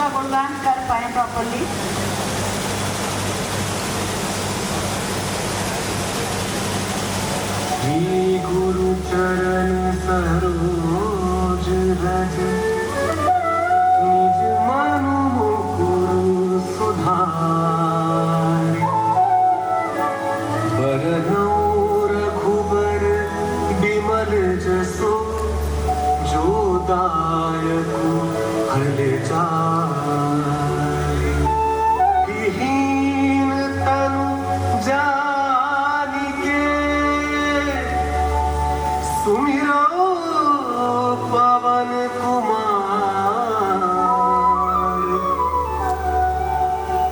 का गुणगान कर पाए प्रॉपरली। गुरु चरण सरोज रज निज मनु मुकुरु सुधार बरनौ रघुबर बिमल जसो जो दायक फल चारि विहीन तनु जानिके सुमिरो पवन कुमार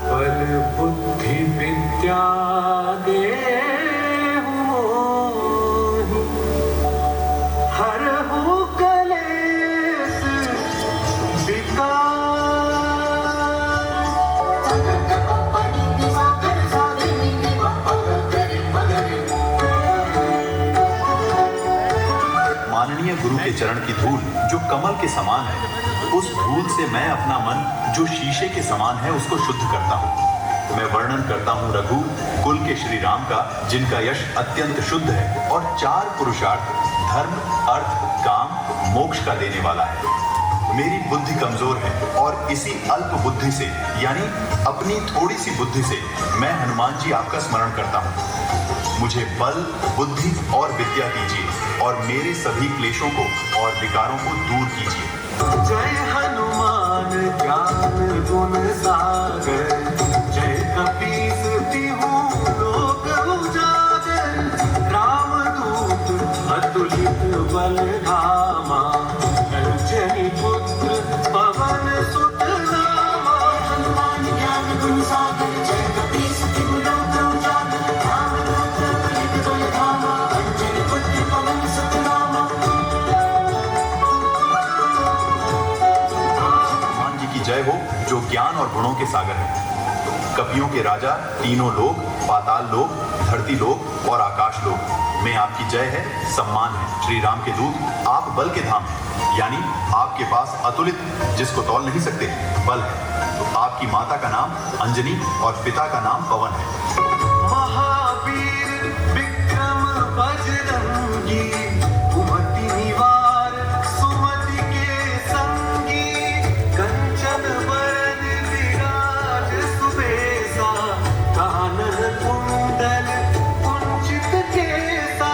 बल बुद्धि विद्या देहु मोहि हरहु कलेश माननीय गुरु के चरण की धूल जो कमल के समान है, उस धूल से मैं अपना मन जो शीशे के समान है उसको शुद्ध करता हूँ। मैं वर्णन करता हूँ रघु कुल के श्री राम का, जिनका यश अत्यंत शुद्ध है और 4 पुरुषार्थ धर्म, अर्थ, काम, मोक्ष का देने वाला है। मेरी बुद्धि कमजोर है और इसी अल्प बुद्धि से यानी अपनी थोड़ी सी बुद्धि से मैं हनुमान जी आपका स्मरण करता हूँ। मुझे बल, बुद्धि और विद्या दीजिए और मेरे सभी क्लेशों को और विकारों को दूर कीजिए। जय हनुमान ज्ञान गुण सागर जय कपीस तिहु लोक उजागर रामदूत अतुलित बल धामा अंजनी पुत्र पवन सुत नामा हनुमान ज्ञान गुण सागर जय कपीस तिहु लोक उजागर रामदूत अतुलित बल धामा अंजनी पुत्र पवन सुत नामा। जय हो जो ज्ञान और गुणों के सागर है। कपियों के राजा, तीनों लोक, पाताल लोक, धरती लोक और आकाश लोक में आपकी जय है, सम्मान है। श्री राम के दूत, आप बल के धाम हैं, यानी आपके पास अतुलित, जिसको तौल नहीं सकते, बल है। आपकी माता का नाम अंजनी और पिता का नाम पवन है। महावीर विक्रम बजरंगी कुमति निवार सुमति के संगी कंचन वरन विराज सुबेसा कानन कुंडल कुंचित केसा।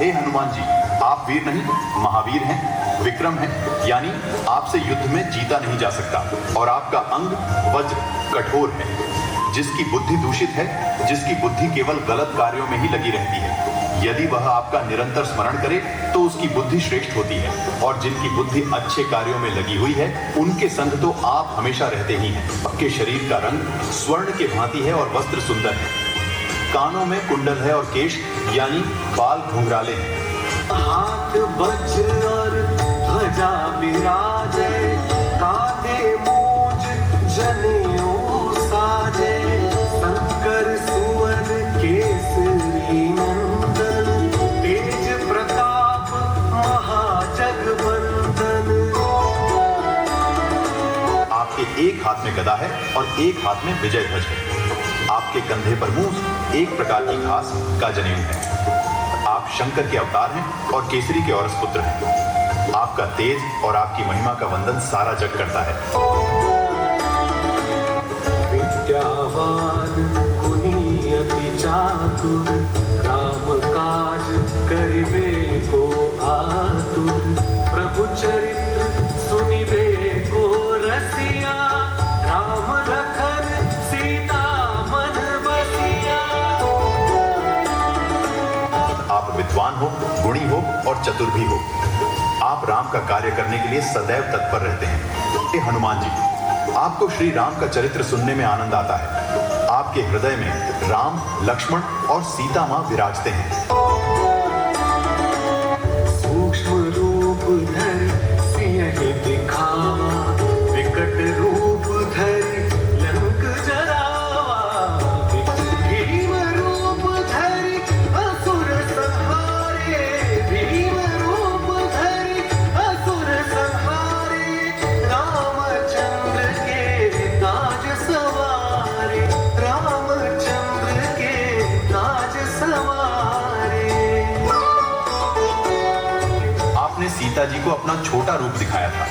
हे हनुमान जी, आप वीर नहीं महावीर हैं, विक्रम हैं, यानी आपसे युद्ध में जीता नहीं जा सकता और आपका अंग वज्र कठोर है। जिसकी बुद्धि दूषित है, जिसकी बुद्धि केवल गलत कार्यों में ही लगी रहती है, यदि वह आपका निरंतर स्मरण करे तो उसकी बुद्धि श्रेष्ठ होती है और जिनकी बुद्धि अच्छे कार्यों में लगी हुई है उनके संग तो आप हमेशा रहते ही हैं। आपके शरीर का रंग स्वर्ण के भांति है और वस्त्र सुंदर है। कानों में कुंडल है और केश यानी बाल घुंघराले हैं। हाथ वज्र और ध्वजा विराजे कांधे मूंज जनेऊ साजे शंकर सुवन केसरी नंदन तेज प्रताप महाजगवंदन। आपके एक हाथ में गदा है और एक हाथ में विजय ध्वज है। आपके कंधे पर मूंछ एक प्रकार की घास का जनेऊ है। आप शंकर के अवतार हैं और केसरी के औरस पुत्र हैं। आपका तेज और आपकी महिमा का वंदन सारा जग करता है। विद्यावान गुणी अति चातुर राम काज करिबे को आतुर प्रभु चरित्र सुनिबे को रसिया राम लखन सीता मन बसिया। आप विद्वान हो, गुणी हो और चतुर भी हो। आप राम का कार्य करने के लिए सदैव तत्पर रहते हैं। हे हनुमान जी, आपको श्री राम का चरित्र सुनने में आनंद आता है। आपके हृदय में राम, लक्ष्मण और सीता मां विराजते हैं। सूक्ष्म रूप धर सिंह दिखावा विकट रूप धर लंक जरावा भीम रूप धर असुर संहारे भीम रूप धर असुर संहारे रामचंद्र आपने सीता जी को अपना छोटा रूप दिखाया था,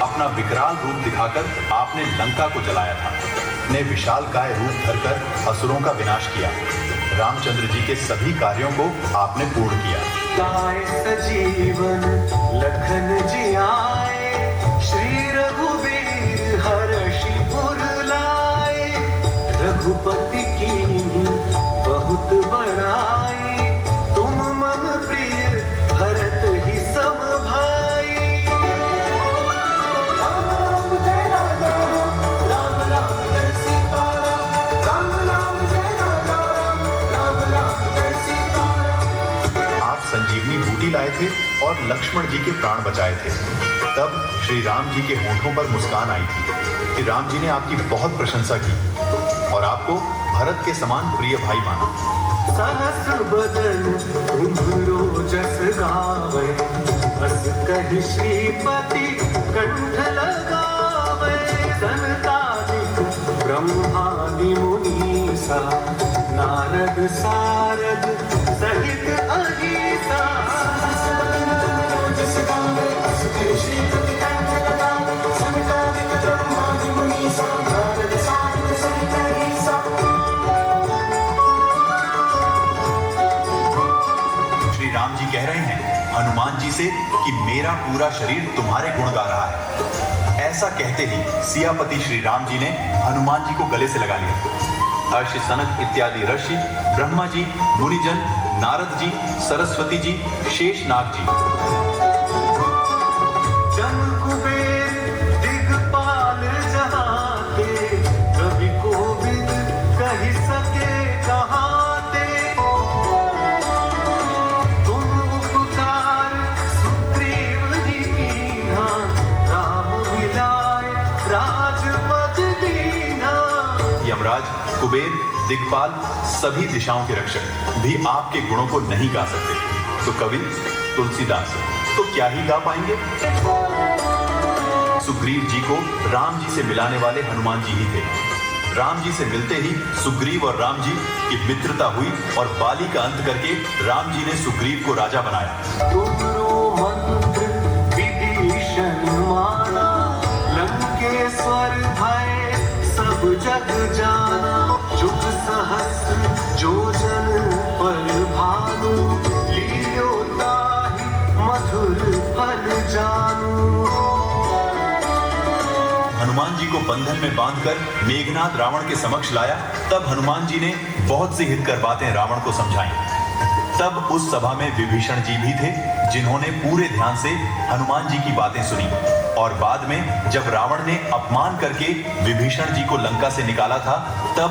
अपना विकराल रूप दिखाकर आपने लंका को जलाया था, ने विशालकाय रूप धरकर असुरों का विनाश किया। रामचंद्र जी के सभी कार्यों को आपने पूर्ण किया। गाय सजीवन लखन जी आए, श्री रघुवीर हर्षि पुर लाए। रघुपति की बहुत बड़ाई, तुम मम प्रिय भरत ही सम भाई। राम राम जय राम राम, राम राम जय सीताराम, राम राम जय राम राम, राम राम जय सीताराम। आप संजीवनी बूटी लाए थे और लक्ष्मण जी के प्राण बचाए थे। तब श्री राम जी के होठों पर मुस्कान आई थी कि राम जी ने आपकी बहुत प्रशंसा की और आपको भरत के समान प्रिय भाई माना। सहस बदन तुम्हरो जस गावे, बस कहि श्रीपति कंठ लगावे। सनकादिक ब्रह्मादि मुनीसा, नारद सारद सहित अहिसा। जस गावे बस कहि श्रीपति कंठ लगावे, सनकादिक ब्रह्मादि मुनीसा, नारद सारद सहित अहिसा। श्री राम जी कह रहे हैं हनुमान जी से कि मेरा पूरा शरीर तुम्हारे गुण गा रहा है। ऐसा कहते ही सियापति श्री राम जी ने हनुमान जी को गले से लगा लिया। अर्षि सनक इत्यादि ऋषि, ब्रह्मा जी, मुनिजन, नारद जी, सरस्वती जी, शेषनाग जी, जन कुबेर दिगपाल जहाँ के, कवि कोविद कहि सके कहाते। तुम उपकार सुग्रीव जी कीन्हा, राम मिलाए राजपद दीन्हा। यमराज, कुबेर, दिक्पाल, सभी दिशाओं के रक्षक भी आपके गुणों को नहीं गा सकते, तो कवि तुलसीदास तो क्या ही गा पाएंगे। सुग्रीव जी को राम जी से मिलाने वाले हनुमान जी ही थे। राम जी से मिलते ही सुग्रीव और राम जी की मित्रता हुई और बाली का अंत करके राम जी ने सुग्रीव को राजा बनाया। तुमरो मंत्र विभीषण माना, लंकेश्वर भय सब जग जाना। जुग सहस्र जो जन पर भानु, लियो ताहि मधुर फल जानू। हनुमान जी को बंधन में बांधकर मेघनाथ रावण के समक्ष लाया। तब हनुमान जी ने बहुत सी हितकर बातें रावण को समझाई। तब उस सभा में विभीषण जी भी थे, जिन्होंने पूरे ध्यान से हनुमान जी की बातें सुनी। और बाद में जब रावण ने अपमान करके विभीषण जी को लंका से निकाला था, तब